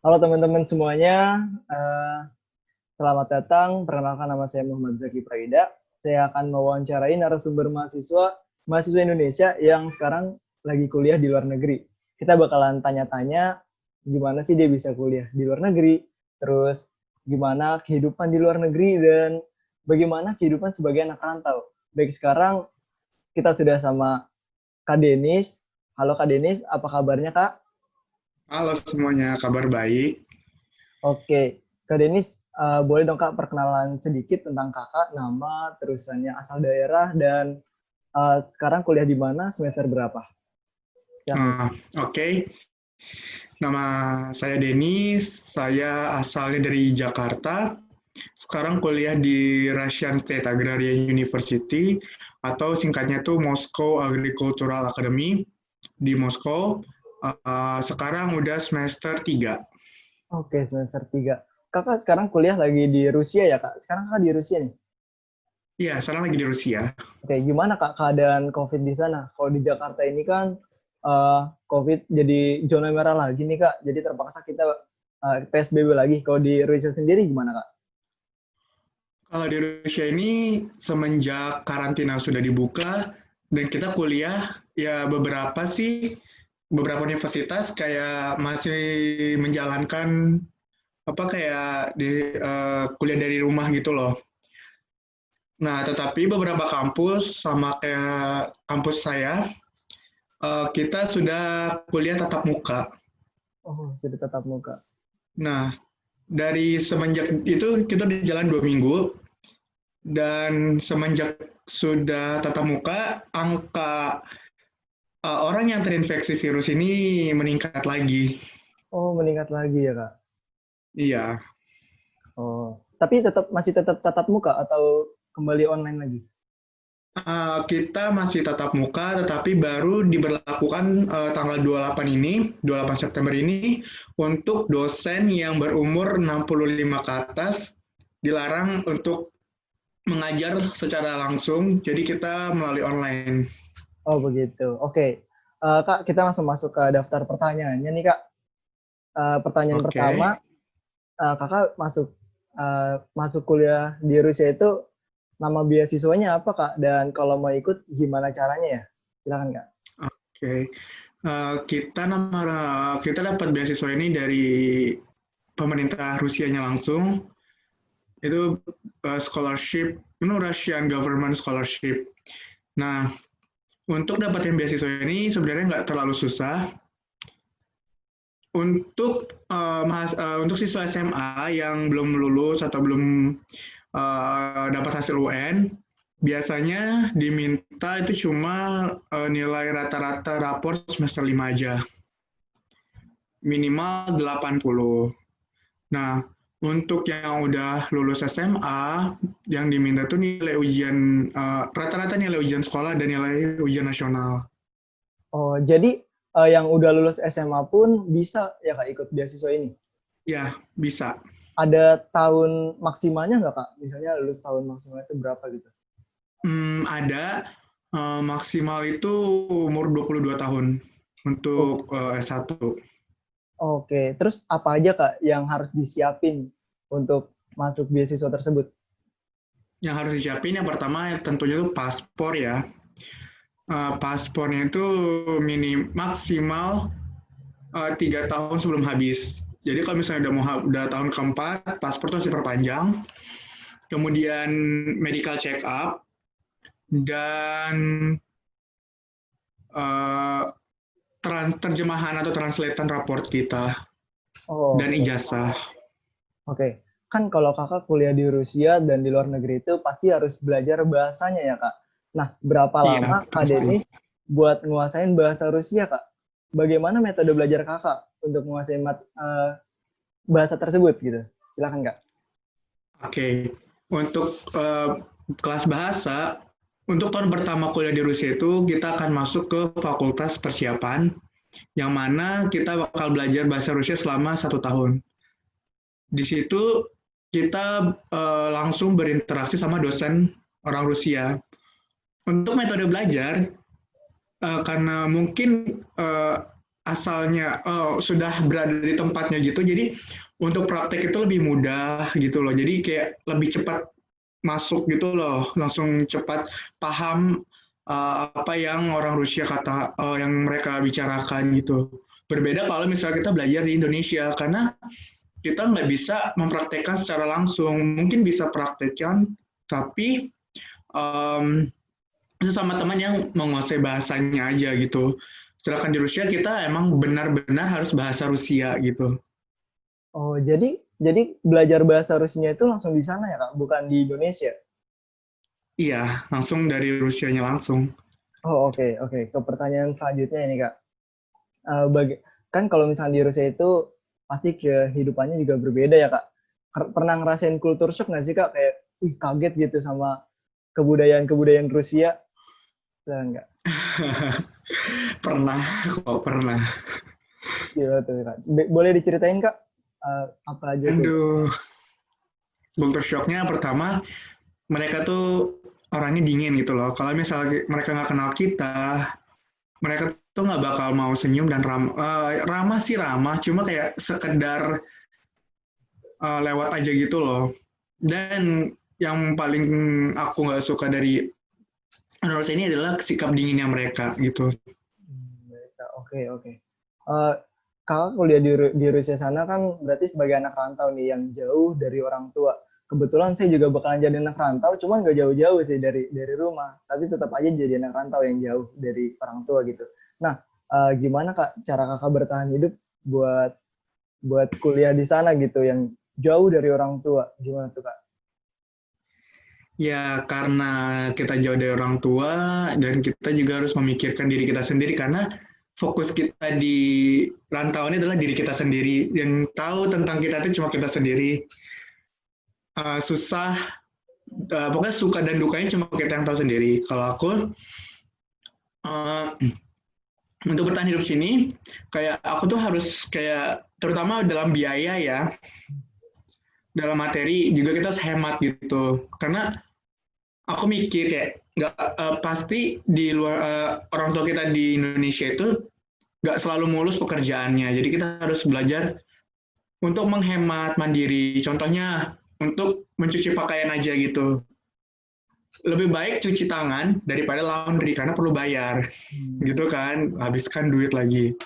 Halo teman-teman semuanya, eh, selamat datang. Perkenalkan nama saya Muhammad Zaki Praida. Saya akan mewawancarai narasumber mahasiswa Indonesia yang sekarang lagi kuliah di luar negeri. Kita bakalan tanya-tanya gimana sih dia bisa kuliah di luar negeri, terus gimana kehidupan di luar negeri, dan bagaimana kehidupan sebagai anak rantau. Baik, sekarang kita sudah sama Kak Denis. Halo Kak Denis, apa kabarnya Kak? Halo semuanya, kabar baik. Oke, Kak Denis, boleh dong Kak perkenalan sedikit tentang Kakak, nama, terusannya asal daerah, dan sekarang kuliah di mana, semester berapa? Silakan. Oke. Nama saya Denis, saya asalnya dari Jakarta. Sekarang kuliah di Russian State Agrarian University atau singkatnya itu Moscow Agricultural Academy di Moskow. Sekarang udah semester 3. Oke, semester 3. Kakak sekarang kuliah lagi di Rusia ya Kak? Sekarang Kakak di Rusia nih? Iya, sekarang lagi di Rusia. Oke, gimana Kak keadaan COVID di sana? Kalau di Jakarta ini kan COVID jadi zona merah lagi nih Kak, jadi terpaksa kita PSBB lagi. Kalau di Rusia sendiri gimana Kak? Kalau di Rusia ini semenjak karantina sudah dibuka dan kita kuliah, ya beberapa universitas kayak masih menjalankan kayak kuliah dari rumah gitu loh. Nah, tetapi beberapa kampus sama kayak kampus saya, kita sudah kuliah tatap muka. Oh, sudah tatap muka. Nah, dari semenjak itu kita di jalan 2 minggu, dan semenjak sudah tatap muka, angka orang yang terinfeksi virus ini meningkat lagi. Oh, meningkat lagi ya Kak? Iya. Oh, tapi masih tetap tatap muka atau kembali online lagi? Kita masih tatap muka, tetapi baru diberlakukan tanggal 28 September ini untuk dosen yang berumur 65 ke atas dilarang untuk mengajar secara langsung, jadi kita melalui online. Oh, begitu. Oke. Kak, kita langsung masuk ke daftar pertanyaannya nih, Kak. Pertanyaan pertama, Oke. Kakak masuk kuliah di Rusia itu nama beasiswanya apa, Kak? Dan kalau mau ikut gimana caranya ya? Silakan, Kak. Oke. Kita dapat beasiswa ini dari pemerintah Rusianya langsung. Itu scholarship, Russian Government Scholarship. Nah, untuk dapatin beasiswa ini sebenarnya nggak terlalu susah. Untuk siswa SMA yang belum lulus atau belum dapat hasil UN, biasanya diminta itu cuma nilai rata-rata rapor semester 5 aja, minimal 80. Nah, untuk yang udah lulus SMA, yang diminta tuh nilai ujian, rata-rata nilai ujian sekolah dan nilai ujian nasional. Oh, jadi yang udah lulus SMA pun bisa ya, Kak, ikut beasiswa ini? Ya, bisa. Ada tahun maksimalnya nggak, Kak? Misalnya lulus tahun maksimal itu berapa gitu? Ada, maksimal itu umur 22 tahun Oh, untuk S1. oke. Terus apa aja, Kak, yang harus disiapin untuk masuk beasiswa tersebut? Yang harus disiapin yang pertama tentunya itu paspor ya. Paspornya itu maksimal 3 tahun sebelum habis. Jadi kalau misalnya udah tahun keempat, paspor itu harus diperpanjang. Kemudian medical check up dan uh, terjemahan atau translatean raport kita Oh, dan oke. ijazah. Oke. Kan kalau Kakak kuliah di Rusia dan di luar negeri itu pasti harus belajar bahasanya ya, Kak. Nah, berapa Iya, lama Kak pasti. Denis buat nguasain bahasa Rusia, Kak? Bagaimana metode belajar Kakak untuk menguasai bahasa tersebut gitu? Silakan, Kak. Oke, untuk kelas bahasa, untuk tahun pertama kuliah di Rusia itu kita akan masuk ke fakultas persiapan, yang mana kita bakal belajar bahasa Rusia selama 1 tahun. Di situ kita langsung berinteraksi sama dosen orang Rusia. Untuk metode belajar, karena mungkin asalnya sudah berada di tempatnya gitu, jadi untuk praktek itu lebih mudah gitu loh. Jadi kayak lebih cepat masuk gitu loh, langsung cepat paham apa yang orang Rusia yang mereka bicarakan gitu. Berbeda kalau misalnya kita belajar di Indonesia, karena kita nggak bisa mempraktekkan secara langsung. Mungkin bisa praktekkan, tapi um, sesama teman yang menguasai bahasanya aja gitu. Sedangkan di Rusia kita emang benar-benar harus bahasa Rusia gitu. Oh, jadi belajar bahasa Rusianya itu langsung di sana ya, Kak, bukan di Indonesia? Iya, langsung dari Rusianya langsung. Oh, oke, oke. Ke pertanyaan selanjutnya ini, Kak. Kan kalau misalnya di Rusia itu pasti kehidupannya juga berbeda ya, Kak. Pernah ngerasain culture shock nggak sih, Kak? Kayak, wih, kaget gitu sama kebudayaan-kebudayaan Rusia? Enggak. Pernah kok, pernah. Gila tuh, Kak. Boleh diceritain, Kak? Apa aja tuh? Aduh, culture shocknya pertama, mereka tuh orangnya dingin gitu loh. Kalau misalnya mereka nggak kenal kita, mereka tuh nggak bakal mau senyum dan ramah. Ramah sih ramah, cuma kayak sekedar lewat aja gitu loh. Dan yang paling aku nggak suka dari Indonesia ini adalah sikap dinginnya mereka gitu. Oke, oke. Eh, Kakak kuliah di Rusia sana kan berarti sebagai anak rantau nih yang jauh dari orang tua. Kebetulan saya juga bakalan jadi anak rantau, cuman nggak jauh-jauh sih dari rumah. Tapi tetap aja jadi anak rantau yang jauh dari orang tua gitu. Nah, gimana Kak cara Kakak bertahan hidup buat buat kuliah di sana gitu yang jauh dari orang tua? Gimana tuh Kak? Ya karena kita jauh dari orang tua dan kita juga harus memikirkan diri kita sendiri karena fokus kita di rantau ini adalah diri kita sendiri. Yang tahu tentang kita itu cuma kita sendiri. Susah, pokoknya suka dan dukanya cuma kita yang tahu sendiri. Kalau aku uh, untuk bertahan hidup sini, kayak aku tuh harus kayak terutama dalam biaya ya, dalam materi juga kita harus hemat gitu. Karena aku mikir kayak nggak pasti di luar orang tua kita di Indonesia itu nggak selalu mulus pekerjaannya. Jadi kita harus belajar untuk menghemat mandiri. Contohnya untuk mencuci pakaian aja gitu. Lebih baik cuci tangan daripada laundry karena perlu bayar. Gitu kan, habiskan duit lagi.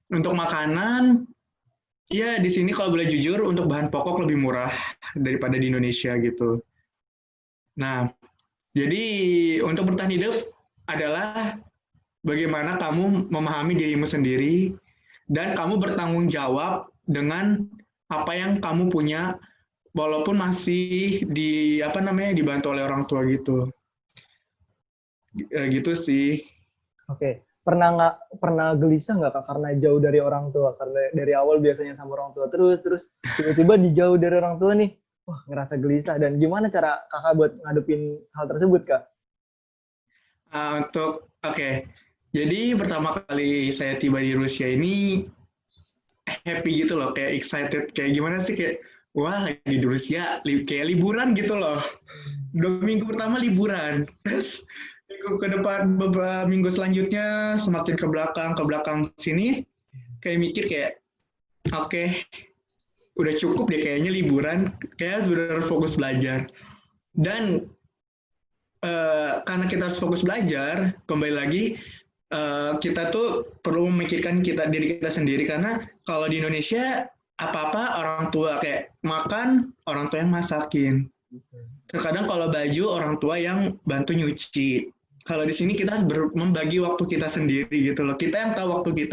Untuk makanan, ya di sini kalau boleh jujur untuk bahan pokok lebih murah daripada di Indonesia gitu. Nah, jadi untuk bertahan hidup adalah bagaimana kamu memahami dirimu sendiri dan kamu bertanggung jawab dengan apa yang kamu punya walaupun masih dibantu oleh orang tua gitu. Gitu sih. Oke, pernah gelisah nggak Kak karena jauh dari orang tua? Karena dari awal biasanya sama orang tua terus tiba-tiba dijauh dari orang tua nih, wah ngerasa gelisah. Dan gimana cara Kakak buat ngadepin hal tersebut Kak? Oke. Jadi pertama kali saya tiba di Rusia ini happy gitu loh, kayak excited, kayak gimana sih kayak wah lagi di Rusia, kayak liburan gitu loh. 2 minggu pertama liburan, terus minggu ke depan beberapa minggu selanjutnya semakin ke belakang sini kayak mikir kayak oke, udah cukup deh kayaknya liburan, kayak udah harus fokus belajar. Dan karena kita harus fokus belajar, kembali lagi kita tuh perlu memikirkan diri kita sendiri karena kalau di Indonesia apa-apa orang tua kayak makan orang tua yang masakin. Terkadang kalau baju orang tua yang bantu nyuci. Kalau di sini kita membagi waktu kita sendiri gitu loh. Kita yang tahu waktu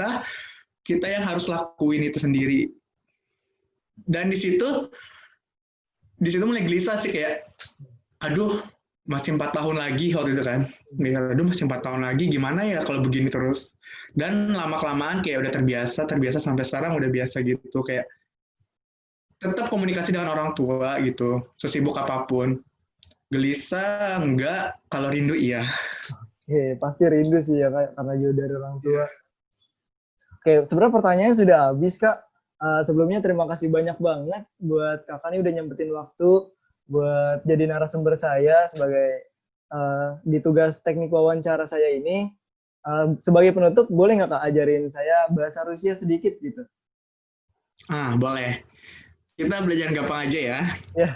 kita yang harus lakuin itu sendiri. Dan di situ mulai gelisah sih kayak, aduh masih 4 tahun lagi waktu itu kan. Aduh masih 4 tahun lagi gimana ya kalau begini terus. Dan lama-kelamaan kayak udah terbiasa sampai sekarang udah biasa gitu. Kayak tetap komunikasi dengan orang tua gitu, sesibuk apapun. Gelisah enggak, kalau rindu iya. Oke, pasti rindu sih ya Kak, karena jauh dari orang tua. Oke, sebenarnya pertanyaannya sudah habis Kak. Sebelumnya terima kasih banyak banget buat Kakak nih udah nyempetin waktu buat jadi narasumber saya sebagai di tugas teknik wawancara saya ini. Sebagai penutup, boleh nggak Kak ajarin saya bahasa Rusia sedikit gitu? Boleh. Kita belajar gampang aja ya. Ya,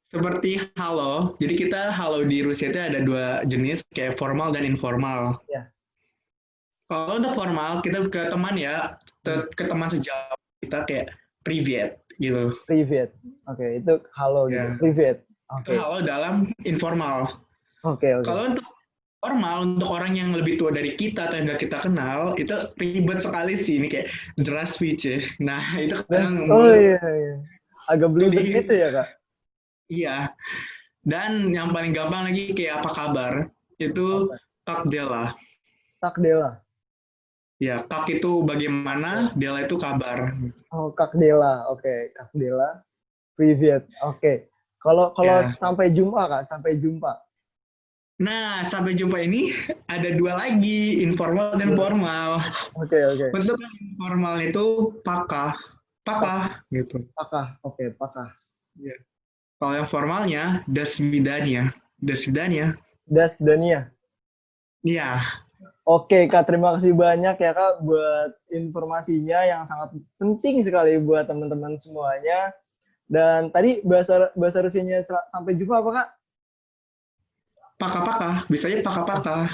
Seperti halo. Jadi kita halo di Rusia itu ada dua jenis, kayak formal dan informal. ya. Kalau untuk formal, kita ke teman ya, ke teman sejauh kita kayak privet gitu. Privet. Oke, itu halo gitu. Ya. Privet. Itu Oke. halo dalam informal. Oke, oke. Kalau untuk formal, untuk orang yang lebih tua dari kita atau yang nggak kita kenal, itu ribet sekali sih. Ini kayak здравствуйте. Nah, itu kadang Oh iya, iya. Agak belibet sulit. gitu ya, Kak? Iya. Dan yang paling gampang lagi kayak apa kabar? Itu Apa? kak dela. Kak Dela. Ya, kak itu bagaimana, dela itu kabar. Oh, Kak Dela. Oke, Kak Dela. Privet. Oke. Kalau Ya. sampai jumpa, Kak, sampai jumpa. Nah, sampai jumpa ini ada dua lagi, informal dan Dua. formal. Oke, oke. Untuk yang informal itu pakah, pakah gitu. Pakah. Oke, pakah. Ya. Kalau yang formalnya, dasmidanya. Dasmidanya. Das Dania. Iya. Oke, Kak, terima kasih banyak ya, Kak, buat informasinya yang sangat penting sekali buat teman-teman semuanya. Dan tadi bahasa bahasa Rusianya sampai jumpa apa, Kak? Pakah-pakah, bisanya pakah-pakah.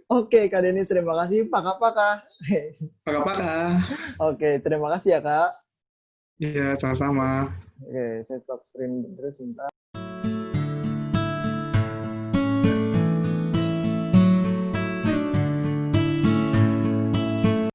Oke, Kak Denny, terima kasih. Pakah-pakah. Pakah-pakah. Oke, terima kasih ya, Kak. Iya, sama-sama. Oke, saya stop stream terus sebentar.